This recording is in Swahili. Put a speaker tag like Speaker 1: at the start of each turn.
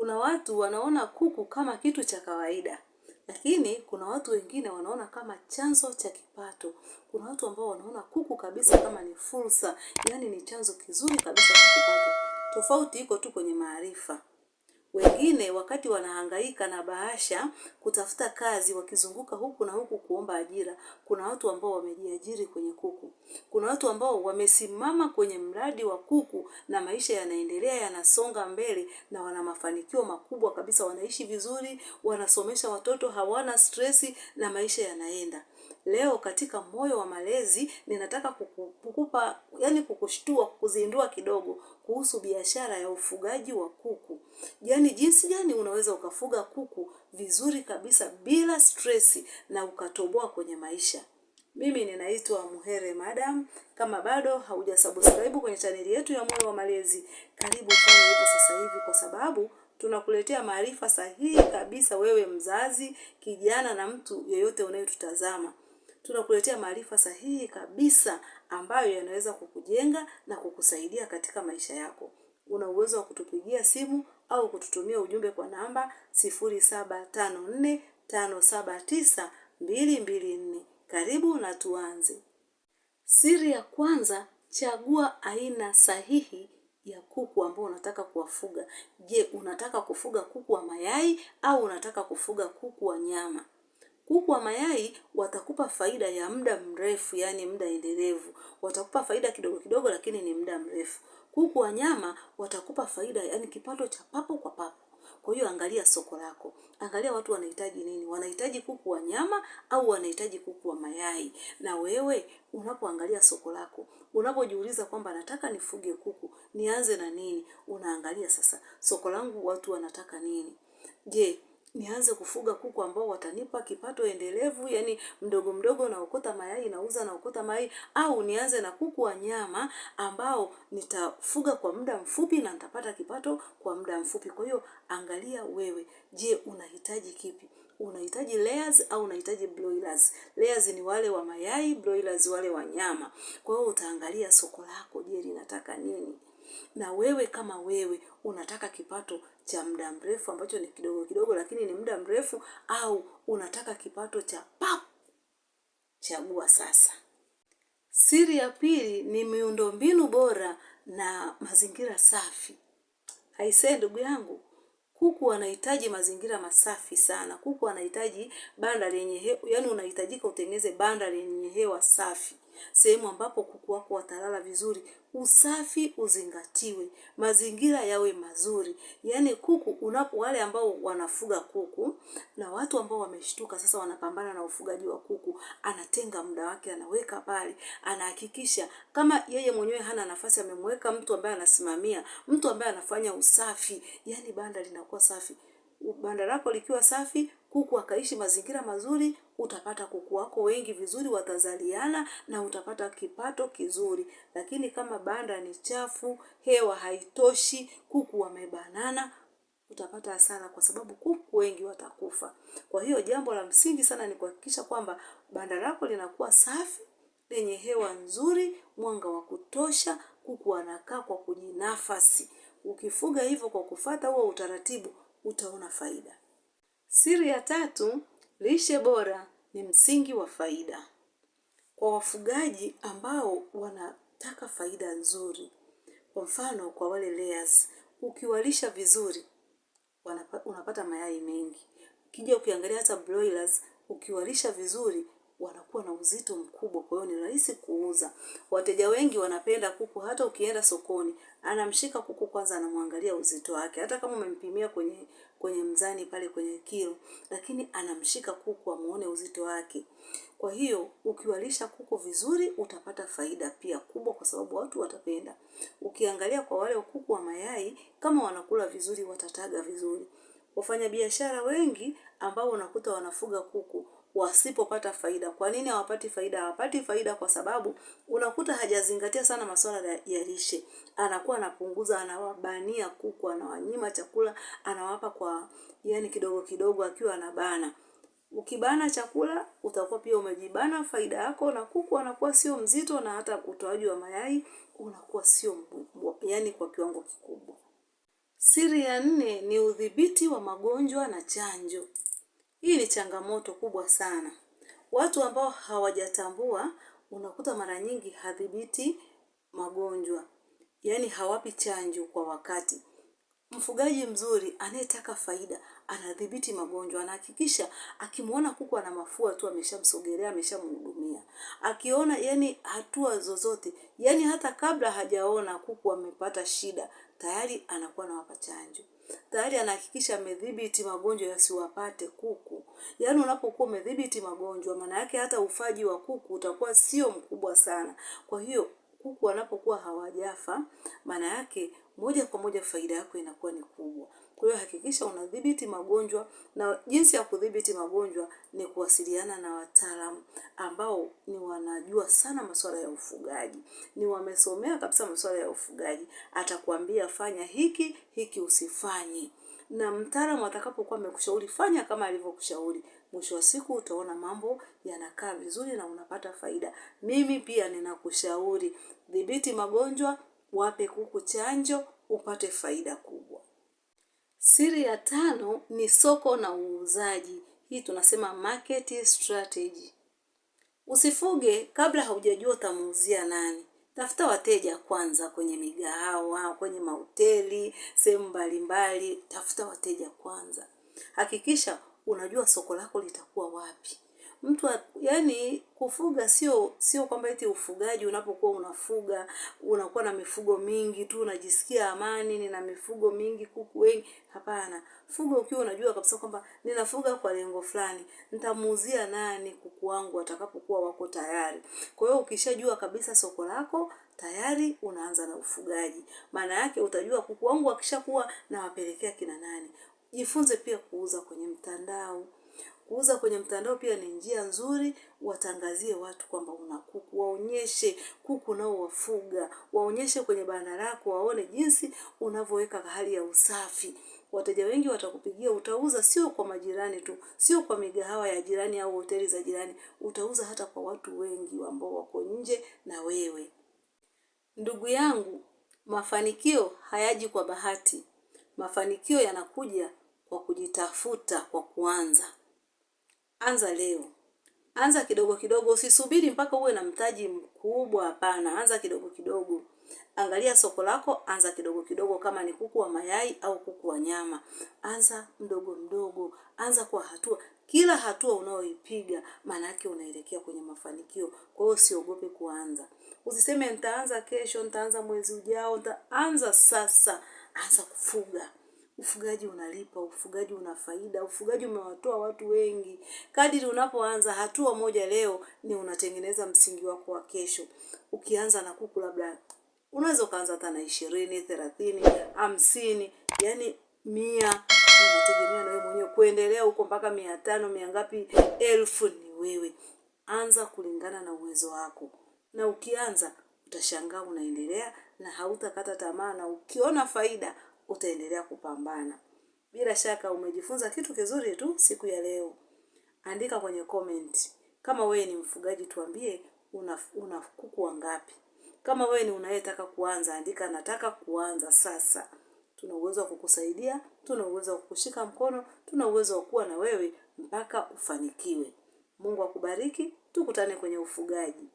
Speaker 1: Kuna watu wanaona kuku kama kitu cha kawaida, lakini kuna watu wengine wanaona kama chanzo cha kipato. Kuna watu ambao wanaona kuku kabisa kama ni fursa, yani ni chanzo kizuri kabisa cha kipato. Tofauti iko tu kwenye maarifa. Wengine wakati wanahangaika na bahasha kutafuta kazi, wakizunguka huku na huku kuomba ajira, kuna watu ambao wamejiajiri kwenye kuku. Kuna watu ambao wamesimama kwenye mradi wa kuku na maisha yanaendelea, yanasonga mbele na wana mafanikio makubwa kabisa, wanaishi vizuri, wanasomesha watoto, hawana stresi na maisha yanaenda. Leo katika Moyo wa Malezi ninataka kukupa, yani kukushtua, kukuzindua kidogo kuhusu biashara ya ufugaji wa kuku. Yani jinsi gani unaweza ukafuga kuku vizuri kabisa bila stresi na ukatoboa kwenye maisha. Mimi ninaitwa Muhere Madam. Kama bado haujasubscribe kwenye chaneli yetu ya Moyo wa Malezi, karibu fanya hivyo sasa hivi, kwa sababu tunakuletea maarifa sahihi kabisa, wewe mzazi, kijana na mtu yeyote unayetutazama. Tunakuletea maarifa sahihi kabisa ambayo yanaweza kukujenga na kukusaidia katika maisha yako. Una uwezo wa kutupigia simu au kututumia ujumbe kwa namba 0754579224. Karibu na tuanze. Siri ya kwanza, chagua aina sahihi ya kuku ambao unataka kuwafuga. Je, unataka kufuga kuku wa mayai au unataka kufuga kuku wa nyama? Kuku wa mayai watakupa faida ya muda mrefu, yani muda endelevu. Watakupa faida kidogo kidogo lakini ni muda mrefu. Kuku wa nyama watakupa faida, yani kipato cha papo kwa papo. Kwa hiyo angalia soko lako. Angalia watu wanahitaji nini? Wanahitaji kuku wa nyama au wanahitaji kuku wa mayai? Na wewe unapoangalia soko lako, unapojiuliza kwamba nataka nifuge kuku, nianze na nini? Unaangalia sasa, soko langu watu wanataka nini? Je, nianze kufuga kuku ambao watanipa kipato endelevu, yani mdogo mdogo naokota mayai nauza, naokota mayai, au nianze na kuku wa nyama ambao nitafuga kwa muda mfupi na nitapata kipato kwa muda mfupi? Kwa hiyo angalia wewe, je, unahitaji kipi? Unahitaji layers au unahitaji broilers? Layers ni wale wa mayai, broilers wale wa nyama. Kwa hiyo utaangalia soko lako, je, linataka nini? Na wewe kama wewe unataka kipato cha muda mrefu ambacho ni kidogo kidogo lakini ni muda mrefu, au unataka kipato cha pap? Chagua sasa. Siri ya pili ni miundombinu bora na mazingira safi. Aisee ndugu yangu, kuku wanahitaji mazingira masafi sana. Kuku wanahitaji banda lenye hewa, yani unahitajika utengeneze banda lenye hewa safi. Sehemu ambapo kuku wako watalala vizuri, usafi uzingatiwe, mazingira yawe mazuri. Yani kuku wale ambao wanafuga kuku na watu ambao wameshtuka sasa wanapambana na ufugaji wa kuku, anatenga muda wake, anaweka pale, anahakikisha kama yeye mwenyewe hana nafasi, amemweka mtu ambaye anasimamia, mtu ambaye anafanya usafi, yani banda linakuwa safi. Banda lako likiwa safi, kuku akaishi mazingira mazuri, utapata kuku wako wengi vizuri, watazaliana na utapata kipato kizuri. Lakini kama banda ni chafu, hewa haitoshi, kuku wamebanana, utapata hasara, kwa sababu kuku wengi watakufa. Kwa hiyo jambo la msingi sana ni kuhakikisha kwamba banda lako linakuwa safi, lenye hewa nzuri, mwanga wa kutosha, kuku wanakaa kwa kujinafasi. Ukifuga hivyo kwa kufuata huo utaratibu, utaona faida. Siri ya tatu, lishe bora ni msingi wa faida. Kwa wafugaji ambao wanataka faida nzuri, kwa mfano kwa wale layers, ukiwalisha vizuri unapata mayai mengi. Ukija ukiangalia hata broilers, ukiwalisha vizuri wanakuwa na uzito mkubwa, kwa hiyo ni rahisi kuuza. Wateja wengi wanapenda kuku, hata ukienda sokoni, anamshika kuku kwanza, anamwangalia uzito wake. Hata kama umempimia kwenye mzani pale kwenye kilo, lakini anamshika kuku amuone uzito wake. Kwa hiyo ukiwalisha kuku vizuri utapata faida pia kubwa, kwa sababu watu watapenda. Ukiangalia kwa wale kuku wa mayai, kama wanakula vizuri watataga vizuri. Wafanya biashara wengi ambao unakuta wanafuga kuku wasipopata faida. Kwa nini hawapati faida? Hawapati faida kwa sababu unakuta hajazingatia sana masuala ya lishe. Anakuwa anapunguza, anawabania kuku, anawanyima chakula, anawapa kwa yani kidogo kidogo akiwa anabana. Ukibana chakula utakuwa pia umejibana faida yako, na kuku anakuwa sio mzito, na hata utoaji wa mayai unakuwa sio yani kwa kiwango kikubwa. Siri ya 4 ni udhibiti wa magonjwa na chanjo. Hii ni changamoto kubwa sana. Watu ambao hawajatambua, unakuta mara nyingi hadhibiti magonjwa. Yaani hawapi chanjo kwa wakati. Mfugaji mzuri anayetaka faida, anadhibiti magonjwa, anahakikisha akimuona kuku ana mafua tu ameshamsogelea, ameshamhudumia. Akiona yani hatua zozote, yani hata kabla hajaona kuku amepata shida, tayari anakuwa anawapa chanjo. Tayari anahakikisha amedhibiti magonjwa yasiwapate kuku. Yaani unapokuwa umedhibiti magonjwa, maana yake hata ufaji wa kuku utakuwa sio mkubwa sana. Kwa hiyo kuku wanapokuwa hawajafa, maana yake moja kwa moja faida yako inakuwa ni kubwa. Kwa hiyo hakikisha unadhibiti magonjwa, na jinsi ya kudhibiti magonjwa ni kuwasiliana na wataalamu ambao ni wanajua sana masuala ya ufugaji. Ni wamesomea kabisa masuala ya ufugaji. Atakwambia fanya hiki, hiki usifanye. Na mtaalamu atakapokuwa amekushauri fanya kama alivyokushauri, mwisho wa siku utaona mambo yanakaa vizuri na unapata faida. Mimi pia ninakushauri, dhibiti magonjwa, wape kuku chanjo, upate faida kubwa. Siri ya 5 ni soko na uuzaji. Hii tunasema market strategy. Usifuge kabla haujajua utamuuzia nani. Tafuta wateja kwanza kwenye migahawa, kwenye mahoteli, sehemu mbalimbali, tafuta wateja kwanza. Hakikisha unajua soko lako litakuwa wapi. Yani kufuga sio kwamba eti ufugaji unapokuwa unafuga unakuwa na mifugo mingi tu unajisikia amani, nina mifugo mingi, kuku wengi. Hapana. Fuga ukiwa unajua kabisa kwamba ninafuga kwa lengo fulani, nitamuuzia nani kuku wangu watakapokuwa wako tayari. Kwa hiyo ukishajua kabisa soko lako, tayari unaanza na ufugaji. Maana yake utajua kuku wangu wakishakuwa nawapelekea kina nani. Jifunze pia kuuza kwenye mtandao. Kuuza kwenye mtandao pia ni njia nzuri, watangazie watu kwamba una kuku, waonyeshe kuku unaowafuga, waonyeshe kwenye banda lako, waone jinsi unavyoweka hali ya usafi. Wateja wengi watakupigia, utauza sio kwa majirani tu, sio kwa migahawa ya jirani au hoteli za jirani, utauza hata kwa watu wengi ambao wako nje na wewe. Ndugu yangu, mafanikio hayaji kwa bahati. Mafanikio yanakuja kwa kujitafuta, kwa kuanza. Anza leo. Anza kidogo kidogo, usisubiri mpaka uwe na mtaji mkubwa, hapana. Anza kidogo kidogo. Angalia soko lako, anza kidogo kidogo kama ni kuku wa mayai au kuku wa nyama. Anza mdogo mdogo, anza kwa hatua. Kila hatua unaoipiga, maana yake unaelekea kwenye mafanikio. Kwa hiyo usiogope kuanza. Usiseme nitaanza kesho, nitaanza mwezi ujao, anza sasa. Anza kufuga. Ufugaji unalipa, ufugaji una faida, ufugaji umewatoa watu wengi. Kadiri unapoanza hatua moja leo ni unatengeneza msingi wako wa kesho. Ukianza na kuku labda unaweza kuanza hata na 20, 30, 50, yani 100, unategemea na wewe mwenyewe kuendelea huko mpaka 500, 100 ngapi, 1000 ni wewe. Anza kulingana na uwezo wako. Na ukianza utashangaa unaendelea na hautakata tamaa, na ukiona faida utaendelea kupambana. Bila shaka umejifunza kitu kizuri tu siku ya leo. Andika kwenye comment. Kama wewe ni mfugaji tuambie una kuku wangapi. Kama wewe ni unayetaka kuanza, andika nataka kuanza sasa. Tuna uwezo wa kukusaidia, tuna uwezo wa kukushika mkono, tuna uwezo wa kuwa na wewe mpaka ufanikiwe. Mungu akubariki, tukutane kwenye ufugaji.